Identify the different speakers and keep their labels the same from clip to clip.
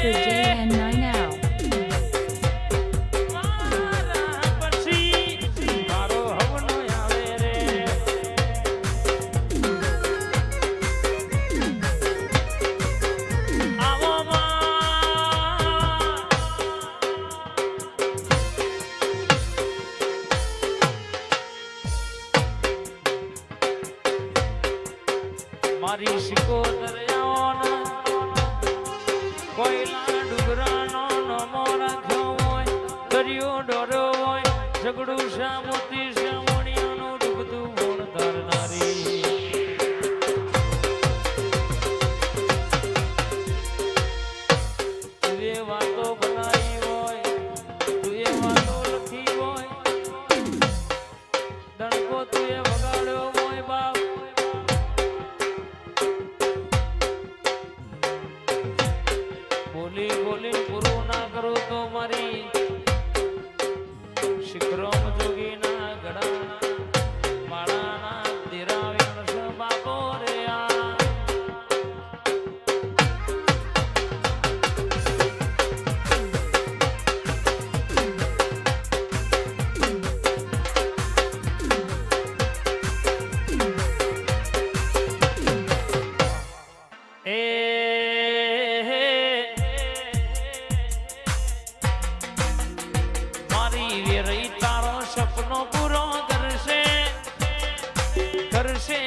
Speaker 1: Stacker JN9 now.
Speaker 2: મારી શિકોતર આવવાનો કોઈલા ડુગરાનો નમો રાખ્યો હોય દરિયો ડોર્યો હોય ઝઘડું શામોતી શામોણિયાનું ડૂબતું ગુણ ધરનારી તું એ વાતો બનાવી હોય તું એ વાતો લખી હોય દણકો તું એ વગાડ્યો હોય બાપ બોલી બોલી પૂરું ના કરું તો મારી શિખરોમ જોગીના ગળાના માળાના દેરાવ્યા બાપો રે સપનો પૂરો કરશે કરશે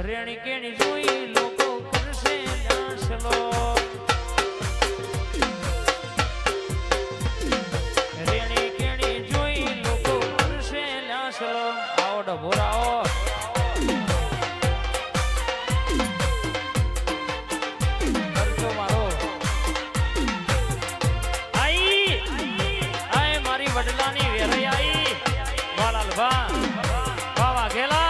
Speaker 2: રેણી કેણી જોઈ લોકો કરશે આસલો ભોરાઓ ખર્ચો મારો આઈ આય મારી વડલાની વેરઈ આઈ વાલાલ વાવા ગેલા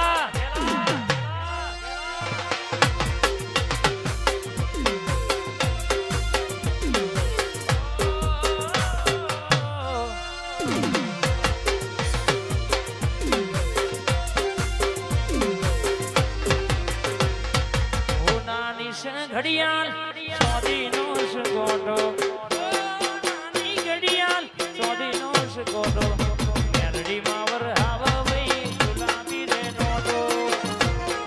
Speaker 2: ઘડિયાળ ચોધીનો સગોટો નાની ઘડિયાળ ચોધીનો સગોટો મેરડી માવર હાવ વઈ ગુલાબી રે નોટો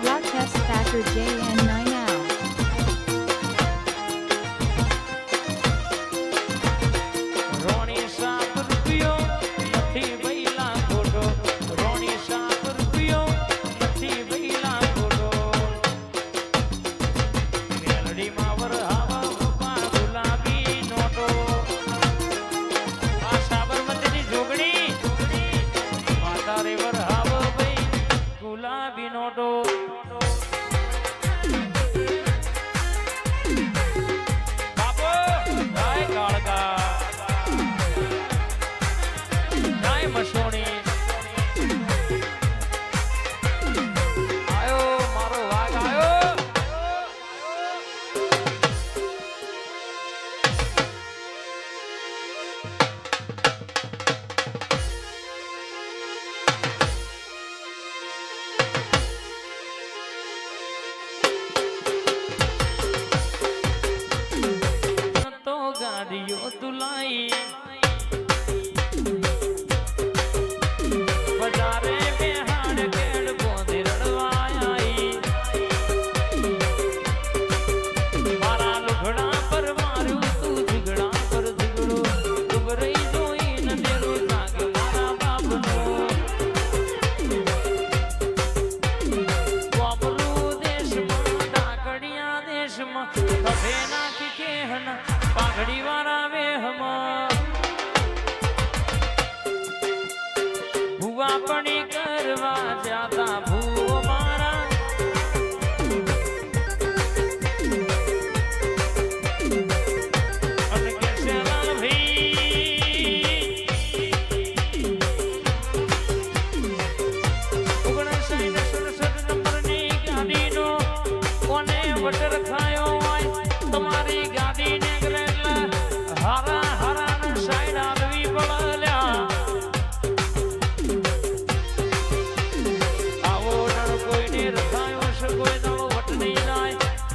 Speaker 1: Rochester Stacker JN9 now.
Speaker 2: રોણી 7 રૂપિયો નથી બૈલા ખોટો રોણી 7 રૂપિયો નથી બૈલા ખોટો માવર હાવા ગુલાબી નોટો આ સાબરમતીની જોગણી માતા રેવર હાવ ભાઈ ગુલાબી નોટો બાપો ગાય કાળકા ગાય મસોણી આયો મારો વાઘ આયો ગાડીઓ તુલાઈ બજારે બેહાડ કેડ બોંધી રડવાઈ મારા લુગડા પર માર્યું તું ઝીગડા પર ઝીગડો ડુબરઈ જોઈને મેરું લાગે મારા બાપનું વાપરું દેશમાં ડાકડિયા દેશમાં ખભે નાખી કેહના પાઘડી વાળા વેહમાં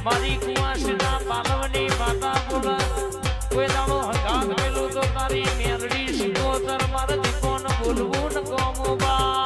Speaker 2: મારી કુવાસના પાલવની માતા બોલા કોઈ દાડો હંગાત મેલું તો તારી મેરડી શિકોતર મારા દીકોને બોલવું ન કોમો બા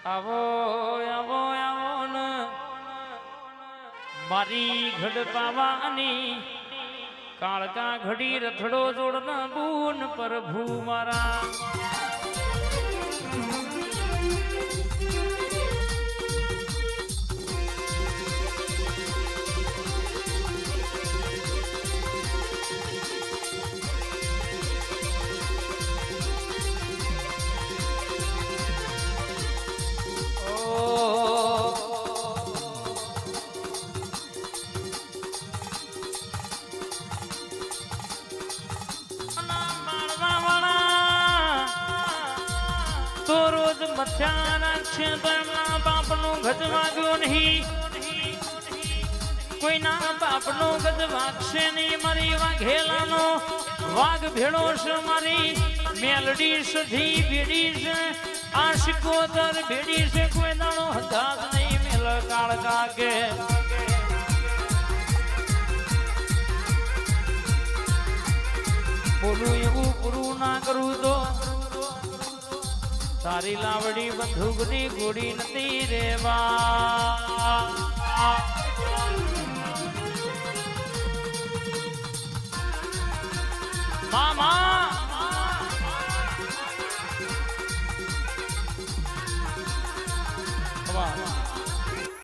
Speaker 2: આવો આવો આવો ને મારી ઘડ પાવાની કાળકા ઘડી રથડો જોડના બૂન પ્રભુ મારા બાપનો ગજ વાગ્યો નહીં કોઈના બાપનો ગજ વાગશે નહીં મારી વાઘેલાનો વાઘ ભેળો છે મારી મેલડી સધી ભેડી છે આ શિકોતર ભેડી છે કોઈ દાણો હદાત નહીં મેલ કાળકા કે બોલું એવું પૂરું ના કરું તો તારી લાવડી બંદૂકની ગોળી નથી રેવા મામા